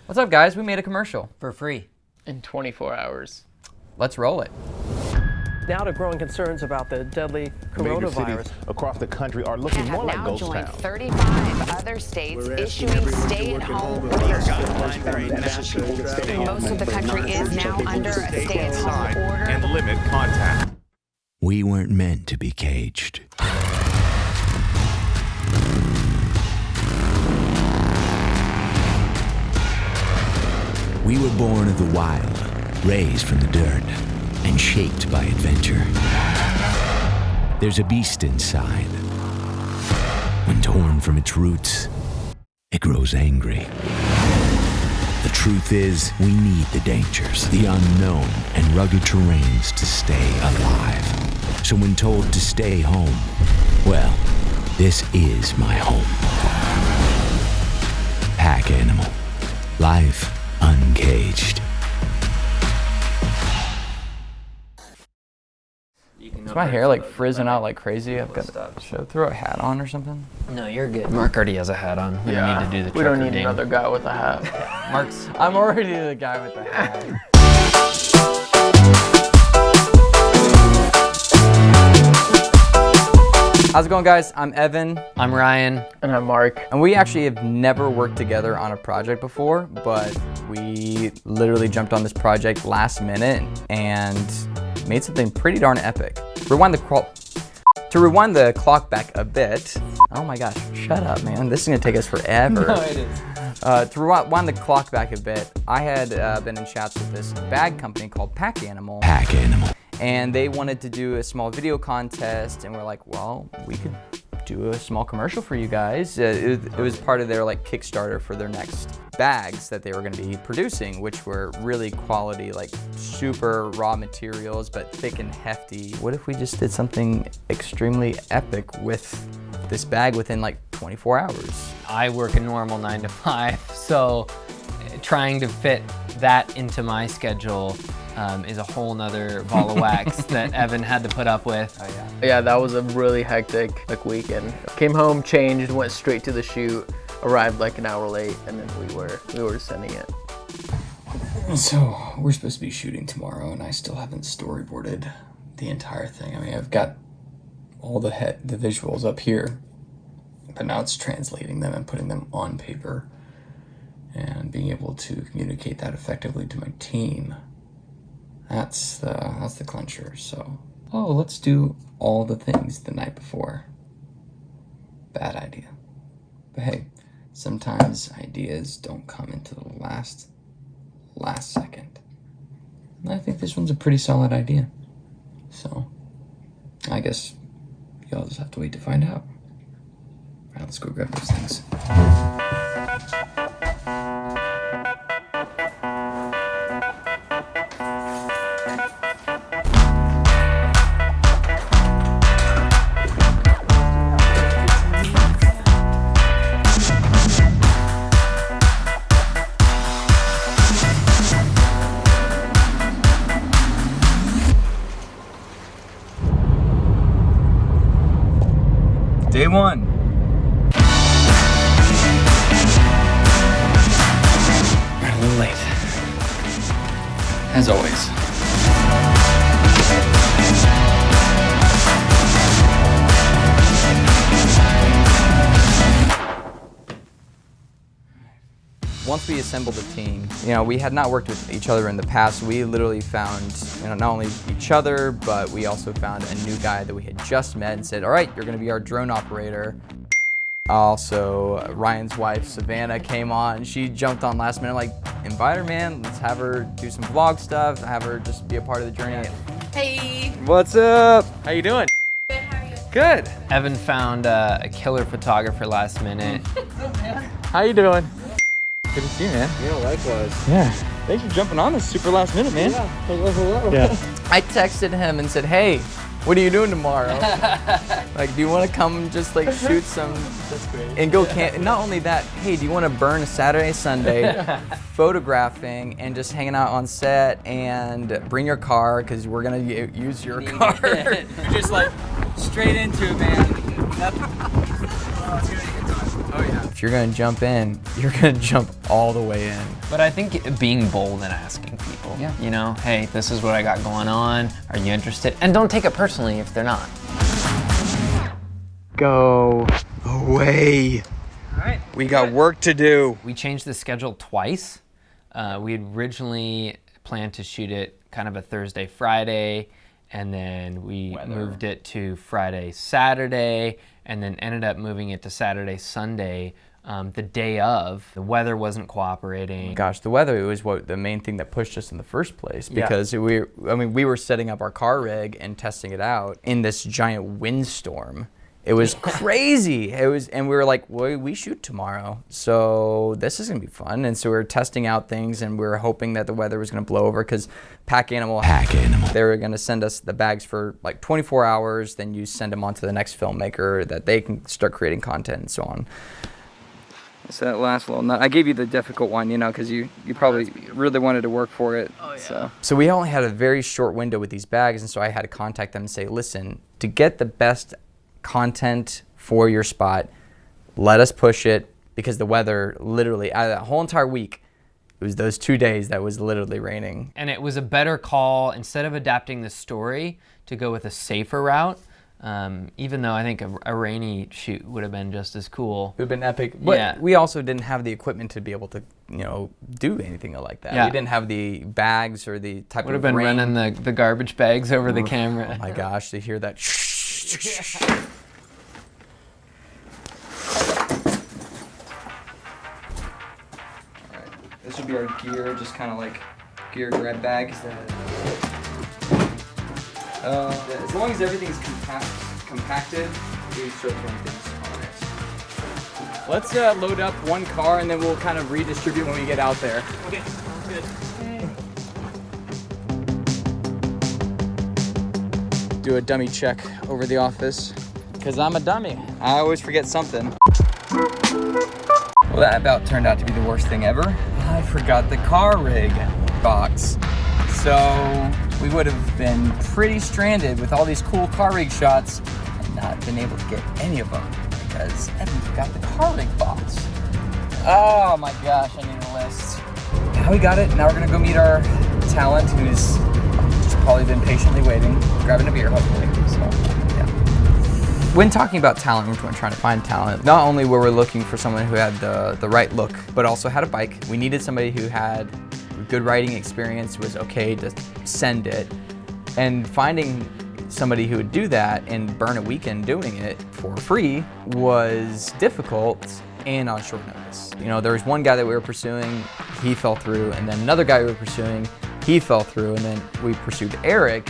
What's up, guys? We made a commercial. For free. In 24 hours. Let's roll it. Now to growing concerns about the deadly coronavirus. Across the country are looking more like ghost joined towns. 35 other states issuing stay-at-home orders. Most of the country is now under a stay-at-home order. And limit contact. We weren't meant to be caged. We were born of the wild, raised from the dirt, and shaped by adventure. There's a beast inside. When torn from its roots, it grows angry. The truth is, we need the dangers, the unknown, and rugged terrains to stay alive. So when told to stay home, well, this is my home. Pack Animal. Life uncaged. Is my hair like frizzing out like crazy? I've got. Should I throw a hat on or something? No, you're good. Mark already has a hat on. We don't need to do the We don't trucker need ding. another guy with a hat. Mark's. I'm already the guy with the hat. How's it going, guys? I'm Evan. I'm Ryan. And I'm Mark. And we actually have never worked together on a project before, but we literally jumped on this project last minute and made something pretty darn epic. To rewind the clock back a bit. Oh my gosh, shut up, man. This is gonna take us forever. No, it is. To rewind the clock back a bit, I had been in chats with this bag company called Pack Animal. Pack Animal. And they wanted to do a small video contest, and we're like, well, we could do a small commercial for you guys. It was part of their like Kickstarter for their next bags that they were going to be producing, which were really quality, like super raw materials, but thick and hefty. What if we just did something extremely epic with this bag within like 24 hours? I work a normal 9 to 5, so trying to fit that into my schedule is a whole nother ball of wax that Evan had to put up with. Oh yeah. Yeah, that was a really hectic weekend. Came home, changed, went straight to the shoot, arrived like an hour late, and then we were sending it. So we're supposed to be shooting tomorrow, and I still haven't storyboarded the entire thing. I mean, I've got all the visuals up here, but now it's translating them and putting them on paper and being able to communicate that effectively to my team. That's the clincher. So, let's do all the things the night before. Bad idea. But hey, sometimes ideas don't come into the last second. And I think this one's a pretty solid idea. So, I guess y'all just have to wait to find out. All right, let's go grab those things. Day one. We're a little late. As always. Once we assembled the team, we had not worked with each other in the past. We literally found, not only each other, but we also found a new guy that we had just met and said, all right, you're gonna be our drone operator. Also, Ryan's wife, Savannah, came on. She jumped on last minute, like, invite her, man. Let's have her do some vlog stuff, have her just be a part of the journey. Hey. What's up? How you doing? Good, how are you? Good. Evan found a killer photographer last minute. How you doing? Good to see you, man. Yeah, likewise. Yeah. Thanks for jumping on this super last minute, man. Yeah, hello. Yeah. I texted him and said, hey, what are you doing tomorrow? Like, do you want to come just like shoot some? That's great. And go camp. Not only that, hey, do you want to burn a Saturday, Sunday photographing and just hanging out on set and bring your car because we're going to use your car. You're just like straight into it, man. Oh yeah. If you're gonna jump in, you're gonna jump all the way in. But I think being bold and asking people, you know, hey, this is what I got going on. Are you interested? And don't take it personally if they're not. Go away. All right. We got work to do. We changed the schedule twice. We had originally planned to shoot it kind of a Thursday, Friday, and then we moved it to Friday, Saturday, and then ended up moving it to Saturday, Sunday, the day of. The weather wasn't cooperating. Gosh, the weather was the main thing that pushed us in the first place, because we were setting up our car rig and testing it out in this giant windstorm. It was crazy. And we were like, well, we shoot tomorrow, so this is gonna be fun. And so we were testing out things, and we were hoping that the weather was gonna blow over, because Pack Animal, they were gonna send us the bags for like 24 hours, then you send them on to the next filmmaker that they can start creating content and so on. So that last little nut, I gave you the difficult one, you know, because you probably really wanted to work for it. Oh, yeah. So we only had a very short window with these bags, and so I had to contact them and say, listen, to get the best content for your spot, let us push it, because the weather literally, out of that whole entire week, it was those 2 days that was literally raining. And it was a better call, instead of adapting the story, to go with a safer route. Even though I think a rainy shoot would have been just as cool. It would have been epic. But we also didn't have the equipment to be able to, you know, do anything like that. We didn't have the bags or the type of would have been running the garbage bags over the camera. Oh my gosh, to hear that. Alright, this would be our gear, just kind of like gear grab bags. As long as everything's compacted, we start throwing things on it. Let's load up one car, and then we'll kind of redistribute when we get out there. Okay, good. Do a dummy check over the office, because I'm a dummy. I always forget something. Well, that about turned out to be the worst thing ever. I forgot the car rig box. So we would have been pretty stranded with all these cool car rig shots and not been able to get any of them because Evan forgot the car rig box. Oh my gosh, I need a list. Now we got it. Now we're gonna go meet our talent, who's just probably been patiently waiting, grabbing a beer hopefully. So yeah. When talking about talent, when trying to find talent, not only were we looking for someone who had the right look, but also had a bike. We needed somebody who had good writing experience, was okay to send it, and finding somebody who would do that and burn a weekend doing it for free was difficult and on short notice. You know, there was one guy that we were pursuing, he fell through, and then another guy we were pursuing, he fell through, and then we pursued Eric,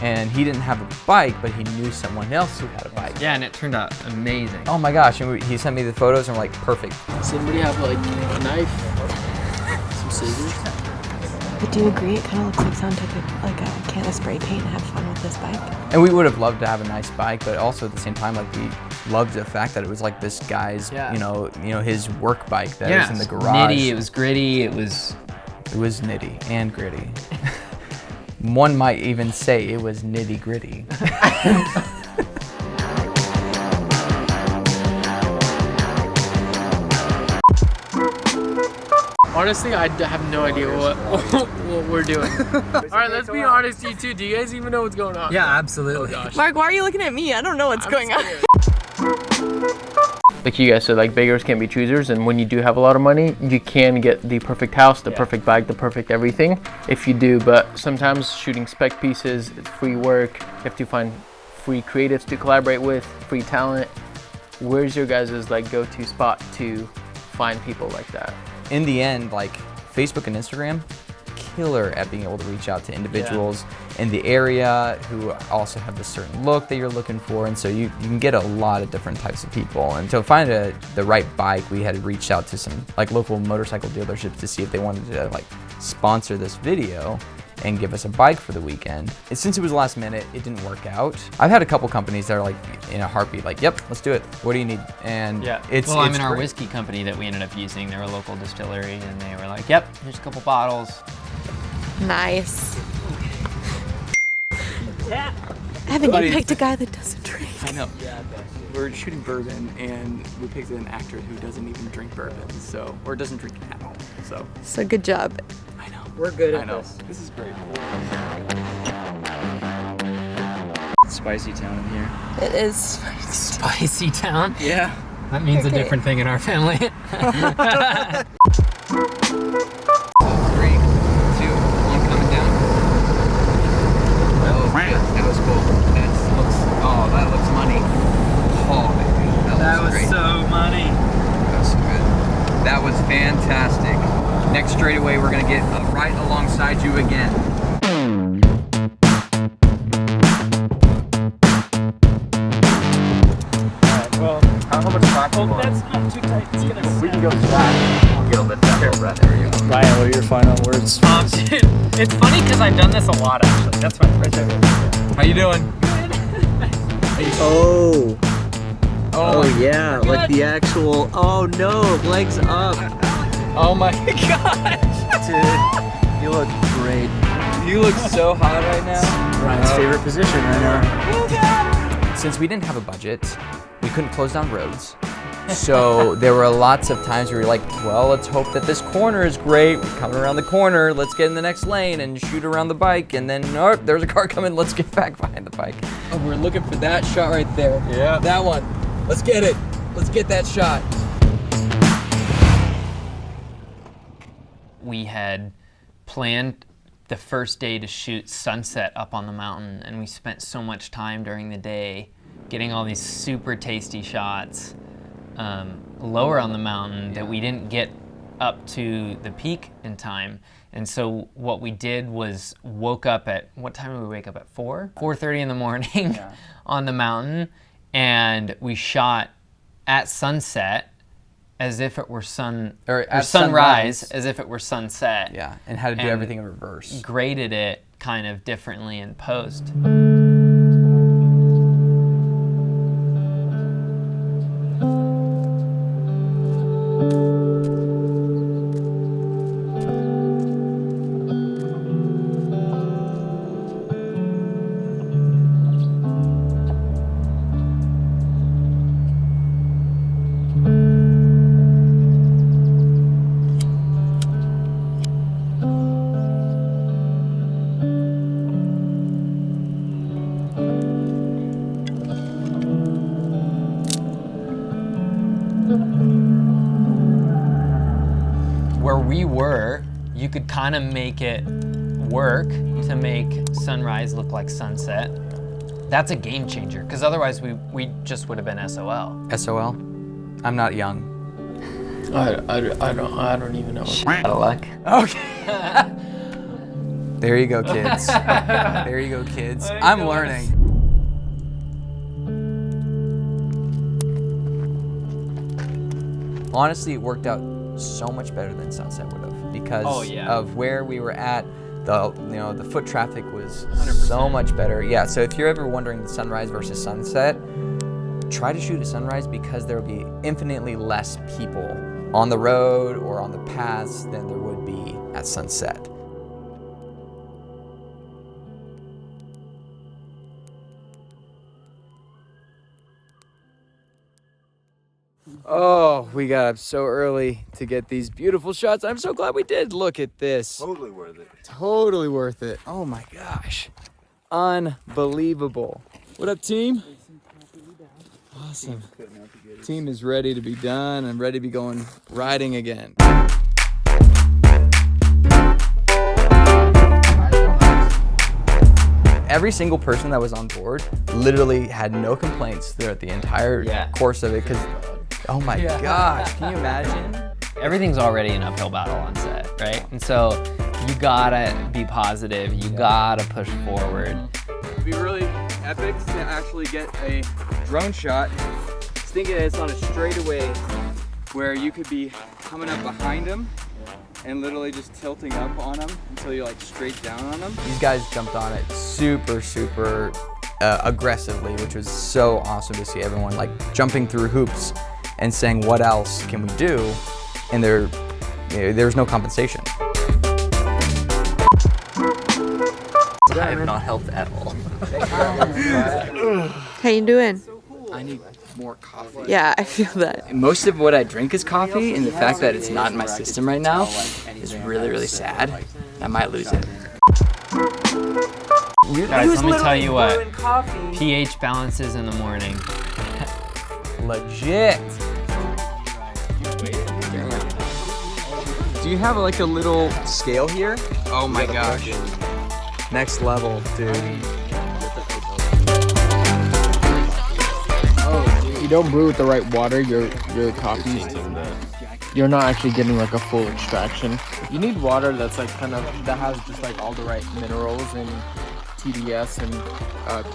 and he didn't have a bike, but he knew someone else who had a bike. Yeah, and it turned out amazing. Oh my gosh, and he sent me the photos, and we're like, perfect. Somebody have like a knife, some scissors? But do you agree it kind of looks like someone took a can of spray paint and had fun with this bike? And we would have loved to have a nice bike, but also at the same time, like, we loved the fact that it was like this guy's, you know, his work bike that was in the garage. Nitty, it was gritty, it was nitty and gritty. One might even say it was nitty gritty. Honestly, I have no idea what we're doing. All right, let's be honest, you two. Do you guys even know what's going on? Yeah, absolutely. Oh, gosh. Mark, why are you looking at me? I don't know what's going on. Like you guys said, like beggars can't be choosers, and when you do have a lot of money, you can get the perfect house, the perfect bike, the perfect everything, if you do. But sometimes shooting spec pieces, it's free work. You have to find free creatives to collaborate with, free talent. Where's your guys' like go-to spot to find people like that? In the end, like Facebook and Instagram, killer at being able to reach out to individuals in the area who also have a certain look that you're looking for, and so you can get a lot of different types of people. And to find the right bike, we had reached out to some like local motorcycle dealerships to see if they wanted to like sponsor this video and give us a bike for the weekend. And since it was last minute, it didn't work out. I've had a couple companies that are like in a heartbeat, like, yep, let's do it. What do you need? And it's I'm in our whiskey company that we ended up using. They're a local distillery, and they were like, yep, here's a couple bottles. Nice. Evan, you picked a guy that doesn't drink. I know. We're shooting bourbon, and we picked an actor who doesn't even drink bourbon, or doesn't drink at all. So good job. I know. We're good I at know. this. This is great. Spicy town in here. It is. Spicy town. Yeah. That means Okay. a different thing in our family. 3, 2, you coming down? That was good. That was cool. That looks money. Oh, baby. That was great. so money. That was good. That was fantastic. Next straightaway, we're gonna get right alongside you again. Well, How much slack? well, that's not too tight. It's gonna. We can go slack. Get a lift that little breath. There we go. Ryan, what are your final words? Dude, it's funny because I've done this a lot actually. That's my first time. How you doing? Oh. Oh, Yeah, like the actual. Oh no, legs up. oh my gosh. Dude, you look great. You look so hot right now. Ryan's favorite position right now. Since we didn't have a budget, we couldn't close down roads. So there were lots of times where we were like, well, let's hope that this corner is great. We're coming around the corner. Let's get in the next lane and shoot around the bike. And then, oh, there's a car coming. Let's get back behind the bike. Oh, we're looking for that shot right there. Yeah. That one. Let's get it. Let's get that shot. We had planned the first day to shoot sunset up on the mountain, and we spent so much time during the day getting all these super tasty shots lower on the mountain that we didn't get up to the peak in time. And so what we did was woke up at, what time did we wake up at? 4:30 in the morning on the mountain, and we shot at sunset as if it were At sunrise as if it were sunset. Yeah, and how to do And everything in reverse. Graded it kind of differently in post. Where we were, you could kind of make it work to make sunrise look like sunset. That's a game changer, because otherwise we just would have been SOL. SOL? I'm not young. I don't even know. Out of luck. Okay. There you go, kids. There you go, kids. I'm learning. Honestly, it worked out so much better than sunset would have because of where we were at. The foot traffic was 100%. So much better. Yeah. So if you're ever wondering sunrise versus sunset, try to shoot at sunrise because there will be infinitely less people on the road or on the paths than there would be at sunset. Oh, we got up so early to get these beautiful shots. I'm so glad we did. Look at this. Totally worth it. Totally worth it. Oh my gosh. Unbelievable. What up, team? Awesome. Team is ready to be done and ready to be going riding again. Every single person that was on board literally had no complaints throughout the entire course of it because, oh my gosh, can you imagine? Everything's already an uphill battle on set, right? And so you gotta be positive, you gotta push forward. It'd be really epic to actually get a drone shot. Just thinking it's on a straightaway where you could be coming up behind them and literally just tilting up on them until you're like straight down on them. These guys jumped on it super aggressively, which was so awesome to see everyone like jumping through hoops and saying, what else can we do? And there's no compensation. I have not helped at all. How you doing? I need more coffee. Yeah, I feel that. Most of what I drink is coffee, and the fact that it's not in my system right now is really, really sad. I might lose it. Guys, let me tell you what. pH balances in the morning. Legit. Do you have like a little scale here? Oh my gosh. Next level, dude. You don't brew with the right water, your coffee, you're not actually getting like a full extraction. You need water that's like that has just like all the right minerals and TDS and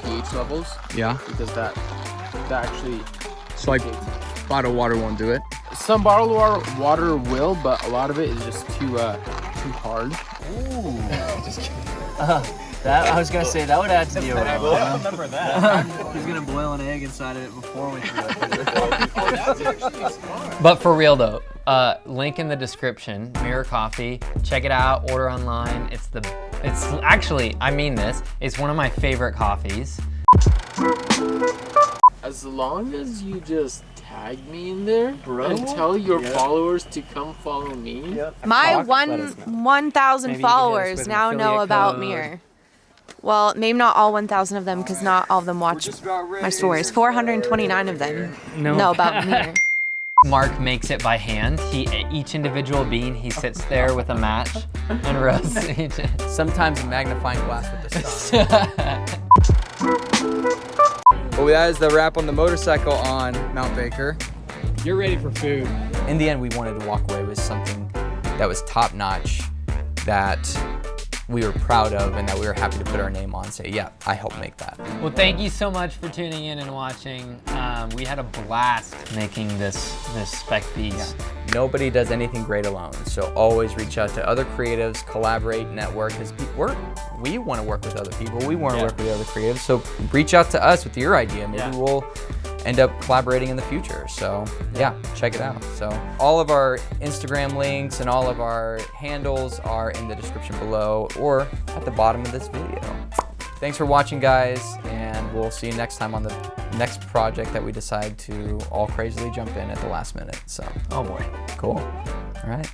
pH levels. Yeah. Because that actually. So like bottled water won't do it? Some bottled water will, but a lot of it is just too hard. Ooh. Just kidding. That I was gonna say that would add to the aroma. I remember that. He's gonna boil an egg inside of it before we throw it. But for real though, link in the description. Mirror Coffee. Check it out. Order online. It's actually, I mean this. It's one of my favorite coffees. As long as you just tag me in there and tell your followers to come follow me. Yep. My 1,000 followers now know about Mirror. Well, maybe not all 1,000 of them, because not all of them watch my stories. 429 of them know about Mirror. Mark makes it by hand. Each individual bean, he sits there with a match and roasts each. Sometimes a magnifying glass with the sun. Well, that is the wrap on the motorcycle on Mount Baker. You're ready for food. In the end, we wanted to walk away with something that was top notch, that we were proud of, and that we were happy to put our name on and say, yeah, I helped make that. Well, thank you so much for tuning in and watching. We had a blast making this spec piece. Yeah. Nobody does anything great alone, so always reach out to other creatives, collaborate, network, because we want to work with other people. We want to work with other creatives, so reach out to us with your idea. Maybe we'll end up collaborating in the future. So yeah, check it out. So all of our Instagram links and all of our handles are in the description below or at the bottom of this video. Thanks for watching, guys, and we'll see you next time on the next project that we decide to all crazily jump in at the last minute. So, oh boy. Cool. All right.